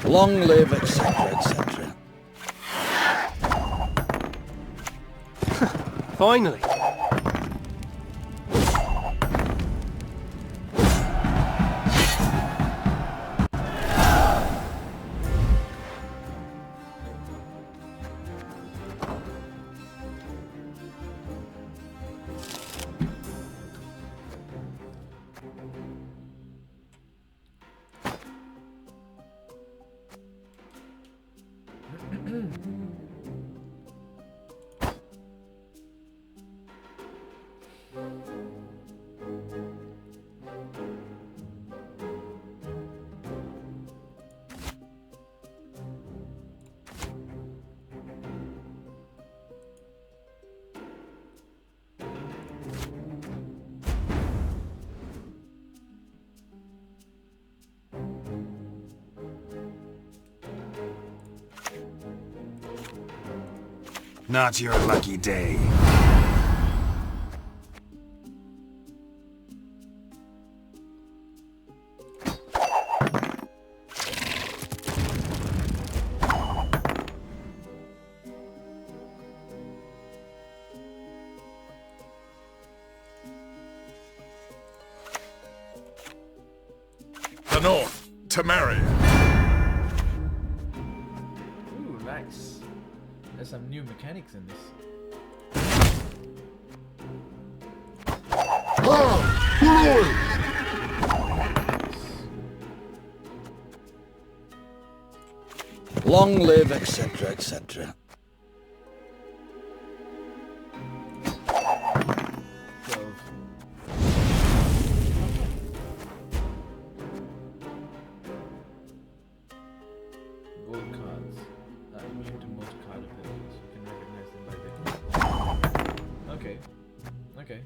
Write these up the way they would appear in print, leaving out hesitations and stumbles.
Long live, etc., etc. Finally. Not your lucky day. The North, to marry. Ooh, nice. There's some new mechanics in this. Long live, etc., etc. Gold cards. Immune to most card abilities. You can recognize them by the... Okay. Okay.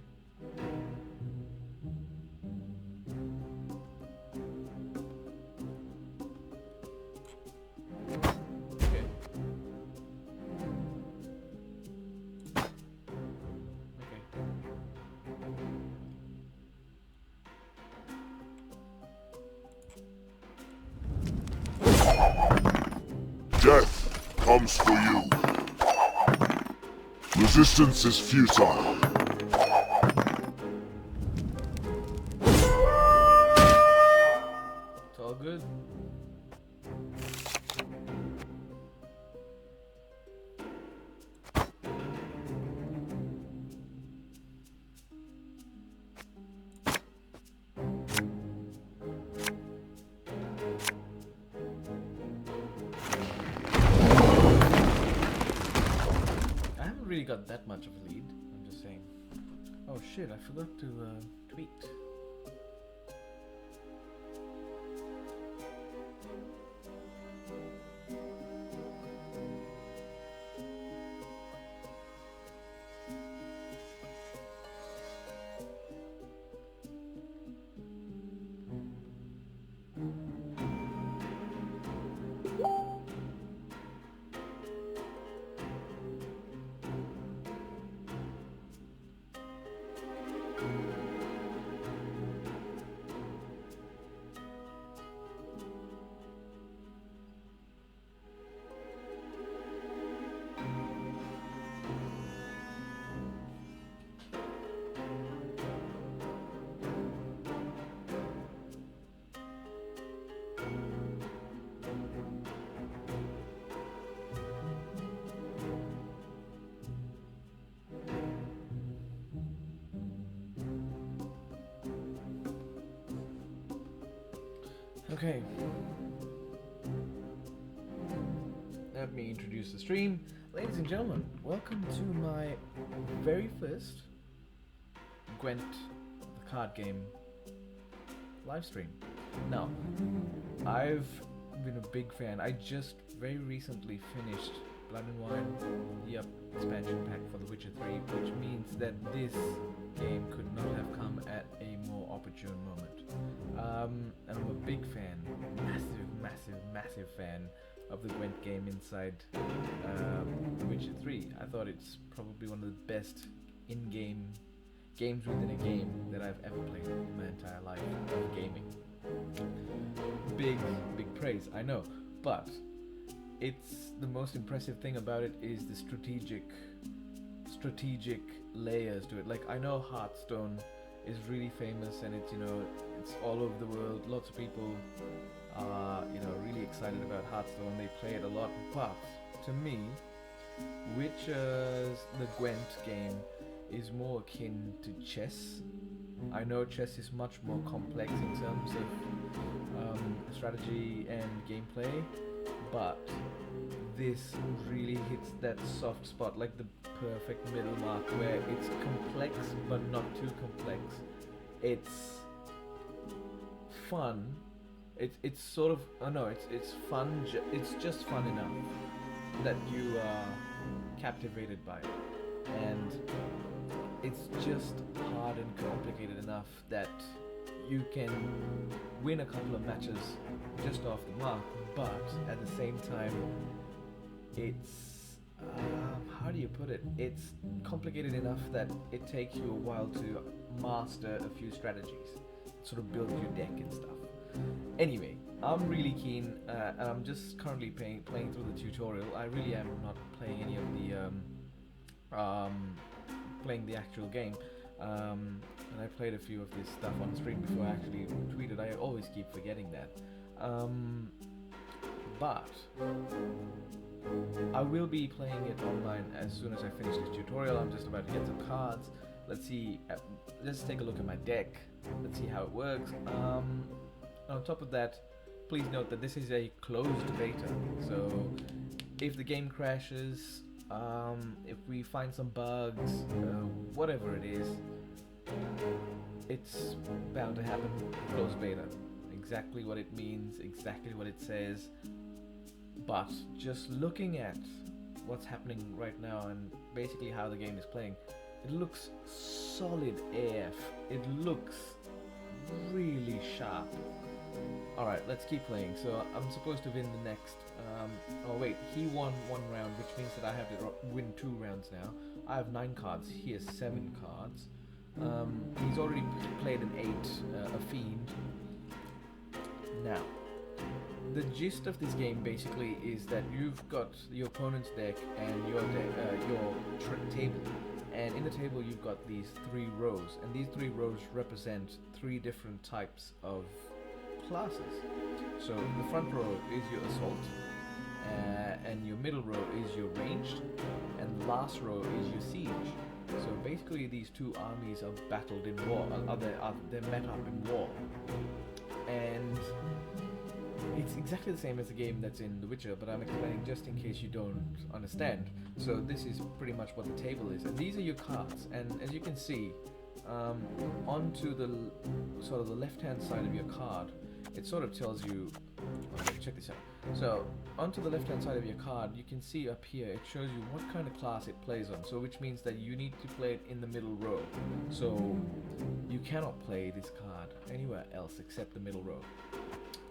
Okay. Death comes for you. Resistance is futile. It's all good. I haven't really got that much of a lead. I'm just saying. Oh shit, I forgot to tweet. Okay. Let me introduce the stream. Ladies and gentlemen, welcome to my very first Gwent, the card game, live stream. Now, I've been a big fan. I just very recently finished Blood and Wine, the expansion pack for The Witcher 3, which means that this game could not have come at a more opportune moment. And I'm a big fan, massive fan of the Gwent game inside The Witcher 3. I thought it's probably one of the best in-game games within a game that I've ever played in my entire life of gaming. Big praise, I know. but it's the most impressive thing about it is the strategic layers to it. Like, I know Hearthstone is really famous, and it's, you know, it's all over the world. Lots of people are, you know, really excited about Hearthstone. They play it a lot, but to me, Witcher's the Gwent game is more akin to chess. I know chess is much more complex in terms of strategy and gameplay, but this really hits that soft spot, like the perfect middle mark, where it's complex but not too complex. It's fun. It's sort of, oh no, it's fun. It's just fun enough that you are captivated by it, and it's just hard and complicated enough that you can win a couple of matches just off the mark, but at the same time, it's how do you put it? It's complicated enough that it takes you a while to master a few strategies, sort of build your deck and stuff. Anyway, I'm really keen, and I'm just currently playing through the tutorial. I really am not playing any of the playing the actual game, and I played a few of this stuff on stream before I actually tweeted. I always keep forgetting that, but I will be playing it online as soon as I finish this tutorial. I'm just about to get some cards. Let's see, let's take a look at my deck. Let's see how it works. On top of that, please note that this is a closed beta, so if the game crashes, if we find some bugs, whatever it is, it's bound to happen. Closed beta, exactly what it means, exactly what it says. But just looking at what's happening right now and basically how the game is playing, it looks solid AF. It looks really sharp. Alright, let's keep playing. So I'm supposed to win the next. Oh wait, he won one round, which means that I have to win 2 rounds now. I have 9 cards, he has 7 cards. He's already played an 8, a Fiend. Now, the gist of this game basically is that you've got your opponent's deck and your table, and in the table you've got these 3 rows, and these 3 rows represent 3 different types of classes. So the front row is your assault, and your middle row is your ranged, and the last row is your siege. So basically these 2 armies are battled in war, they're met up in war, and it's exactly the same as the game that's in The Witcher, but I'm explaining just in case you don't understand. So this is pretty much what the table is, and these are your cards, and as you can see, onto the sort of the left-hand side of your card, it sort of tells you, okay, check this out. So onto the left-hand side of your card, you can see up here, it shows you what kind of class it plays on, so which means that you need to play it in the middle row. So you cannot play this card anywhere else except the middle row,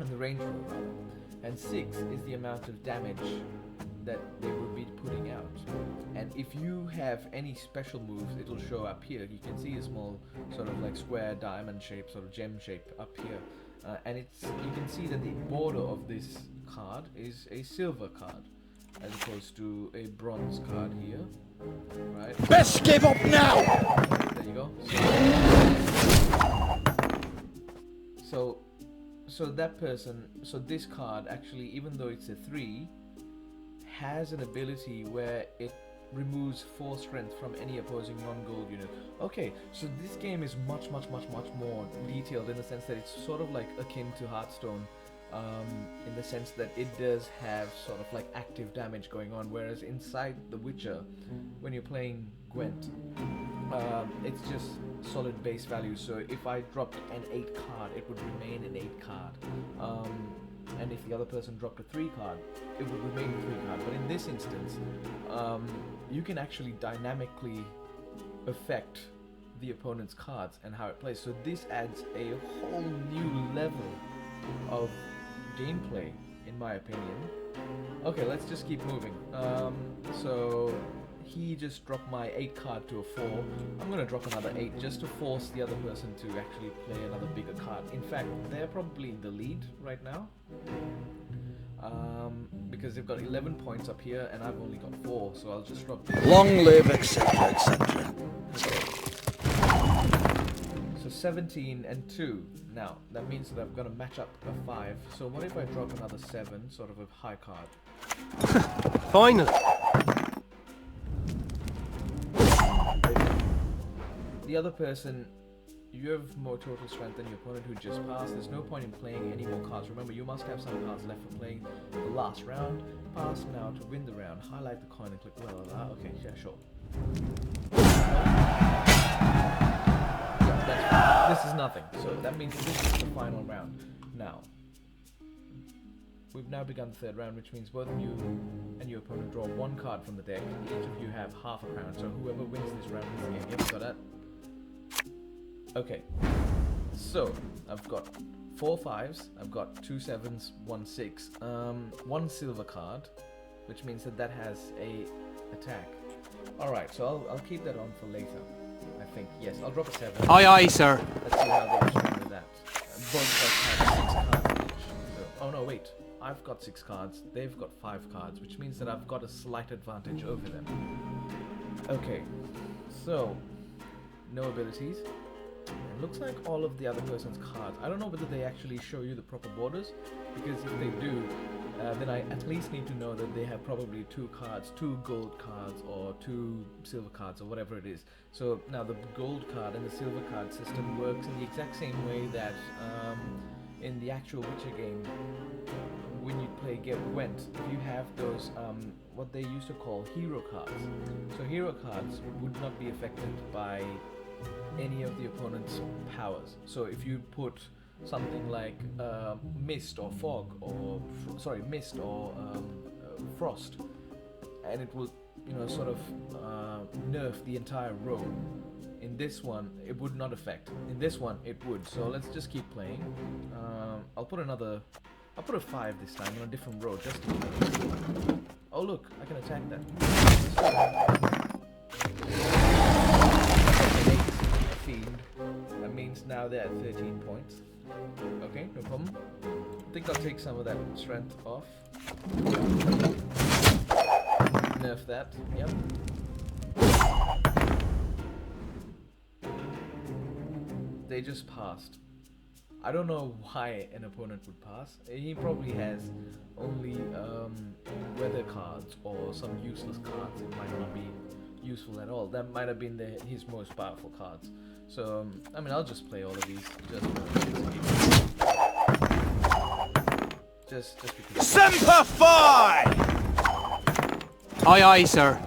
and the range row rather. And 6 is the amount of damage that they will be putting out. And if you have any special moves, it'll show up here. You can see a small sort of like square diamond shape, sort of gem shape up here. And you can see that the border of this card is a silver card, as opposed to a bronze card here, right? Best give up now! There you go. So that person, so this card actually, even though it's a 3, has an ability where it removes 4 strength from any opposing non-gold unit. Okay, so this game is much more detailed in the sense that it's sort of like akin to Hearthstone, in the sense that it does have sort of like active damage going on, whereas inside The Witcher, when you're playing Gwent, it's just solid base value. So if I dropped an 8 card, it would remain an 8 card. And if the other person dropped a 3 card, it would remain a 3 card. But in this instance, you can actually dynamically affect the opponent's cards and how it plays. So this adds a whole new level of gameplay, in my opinion. Okay, let's just keep moving. So he just dropped my 8 card to a 4. I'm gonna drop another 8 just to force the other person to actually play another bigger card. In fact, they're probably in the lead right now. Because they've got 11 points up here and I've only got 4, so I'll just drop this. Long live, etc., etc. So 17 and 2. Now, that means that I've got to match up a 5. So what if I drop another 7, sort of a high card? Finally. The other person, you have more total strength than your opponent who just passed. There's no point in playing any more cards. Remember, you must have some cards left for playing the last round. Pass now to win the round. Highlight the coin and click blah blah blah. Okay, yeah, sure. Yeah, this is nothing. So that means this is the final round. Now, we've now begun the third round, which means both of you and your opponent draw 1 card from the deck. Each of you have half a crown. So whoever wins this round wins the game. Yep, got that. Okay, so I've got 4 5s, I've got 2 7s, 1 6, 1 silver card, which means that has a attack. Alright, so I'll keep that on for later, I think. Yes, I'll drop a 7. Aye, aye, sir. Let's see how they respond to that. Both of us have 6 cards each. So, oh no, wait. I've got 6 cards, they've got 5 cards, which means that I've got a slight advantage over them. Okay, so, no abilities. It looks like all of the other person's cards. I don't know whether they actually show you the proper borders, because if they do, then I at least need to know that they have probably 2 cards, 2 gold cards or 2 silver cards or whatever it is. So now the gold card and the silver card system works in the exact same way that in the actual Witcher game, when you play Gwent, you have those what they used to call hero cards. So hero cards would not be affected by any of the opponent's powers. So if you put something like mist or fog or mist or frost, and it will, you know, sort of nerf the entire row. In this one, it would not affect. In this one, it would. So let's just keep playing. I'll put a 5 this time on a different row just in case. Oh look, I can attack that. Fiend. That means now they're at 13 points. Okay, no problem. I think I'll take some of that strength off. Nerf that. Yep. They just passed. I don't know why an opponent would pass. He probably has only weather cards or some useless cards. It might not be useful at all. That might have been his most powerful cards. So, I mean, I'll just play all of these just because. Semper Fi! Aye, aye, sir.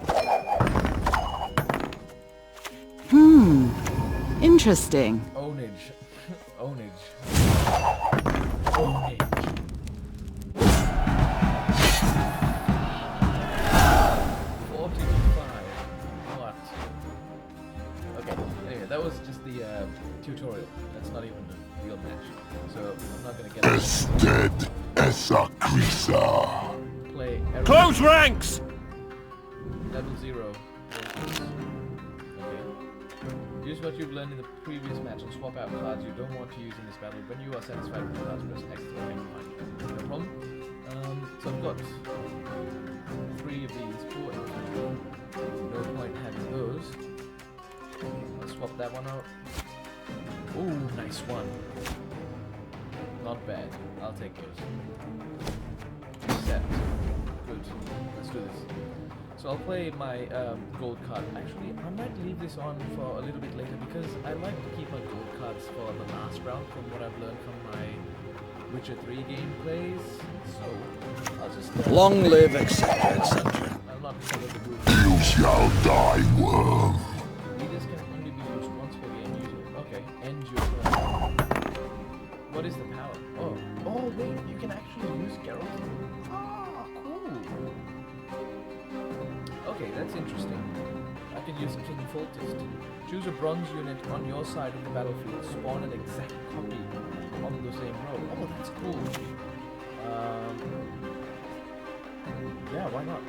Interesting. Ownage. Ownage. Ownage. 45. What? Okay, anyway, that was just the tutorial. That's not even the real match. So, I'm not gonna get Ested esa crisa. play Close ranks! level 0. Okay. Use what you've learned in the previous match and swap out cards you don't want to use in this battle. When you are satisfied with the cards, press X to okay, fine. No problem. So I've got 3 of these, 4 and 3. No point having those. I'll swap that one out. Ooh, nice one. Not bad. I'll take those. Set. Good. Let's do this. So I'll play my gold card. Actually, I might leave this on for a little bit later because I like to keep my gold cards for the last round from what I've learned from my Witcher 3 gameplays. So I'll just Long live, etc., etc. I'll not cover the group. You shall die, worm. Leaders can only be used once per game. Okay, end your turn. What is the power? Oh wait, you can actually use Geralt. Ah, cool. Okay, that's interesting. I can use King Foltest. Choose a bronze unit on your side of the battlefield. Spawn an exact copy on the same row. Oh, that's cool. Yeah, why not?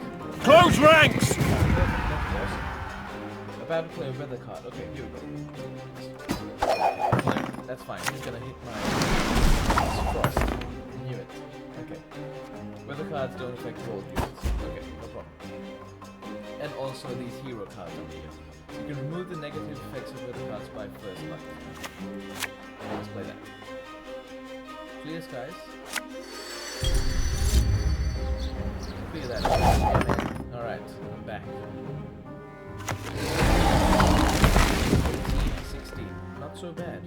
Close ranks! That's awesome. About to play a weather card. Okay, here we go. That's fine. He's gonna hit my frost. Knew it. Okay. Weather cards don't affect gold units. Okay, no problem. And also these hero cards up here. So you can remove the negative effects of other cards by first button. Let's play that. Clear skies. Clear that. Alright, I'm back. 16. Not so bad.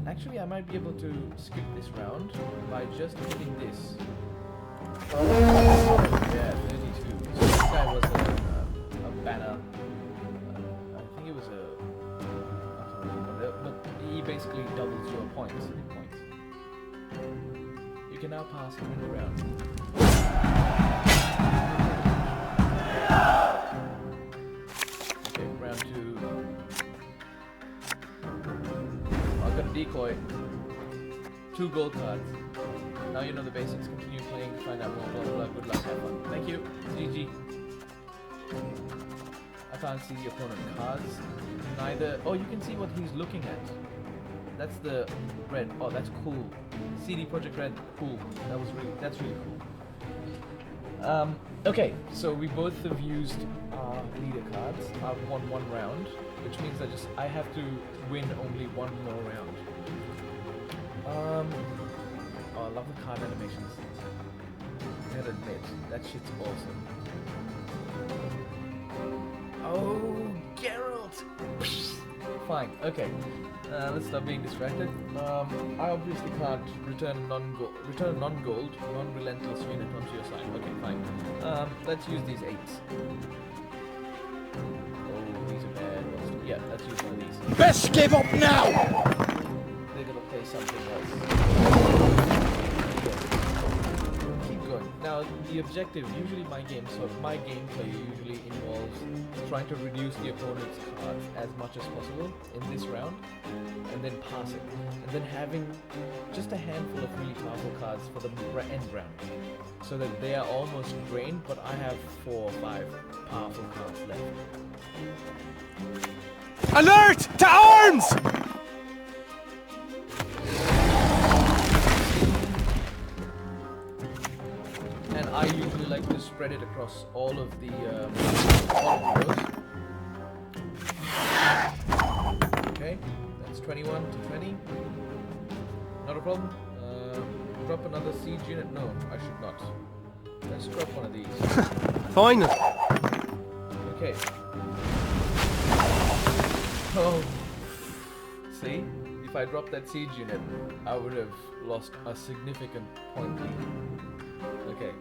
Actually, I might be able to skip this round by just hitting this. Yeah, 32. So this guy was a banner. I think it was a... I can't remember, but he basically doubles your points. You can now pass him in the round. Okay, round 2. I've got a decoy. 2 gold cards. Now you know the basics. Continue playing to find out more. Blah, blah, blah. Good luck. Have fun. Thank you. GG. I can't see the opponent cards. Neither. Oh, you can see what he's looking at. That's the red. Oh, that's cool. CD Projekt Red. Cool. That's really cool. Okay, so we both have used our leader cards. I've won 1 round, which means I have to win only 1 more round. Oh, I love the card animations. I gotta admit, that shit's awesome. Oh, Geralt! Fine, okay. Let's stop being distracted. I obviously can't return a non-gold, non-relentless unit onto your side. Okay, fine. Let's use these 8s. Oh, these are bad. Yeah, let's use one of these. Best give up now! They're gonna play something else. Keep going. Now, the objective, usually my gameplay usually involves trying to reduce the opponent's cards as much as possible in this round, and then pass it, and then having just a handful of really powerful cards for the end round, so that they are almost drained, but I have 4 or 5 powerful cards left. Alert! To arms! And I usually like to spread it across all of the rows. Okay, that's 21 to 20. Not a problem. Drop another siege unit? No, I should not. Let's drop one of these. Finally. Okay. Oh. See? If I dropped that siege unit, I would have lost a significant point lead. Okay.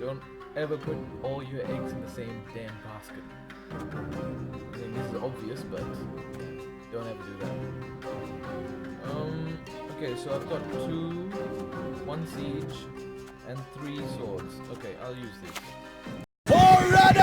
Don't ever put all your eggs in the same damn basket. I mean, this is obvious, but don't ever do that. Okay, so I've got 2, 1 siege, and 3 swords. Okay, I'll use these.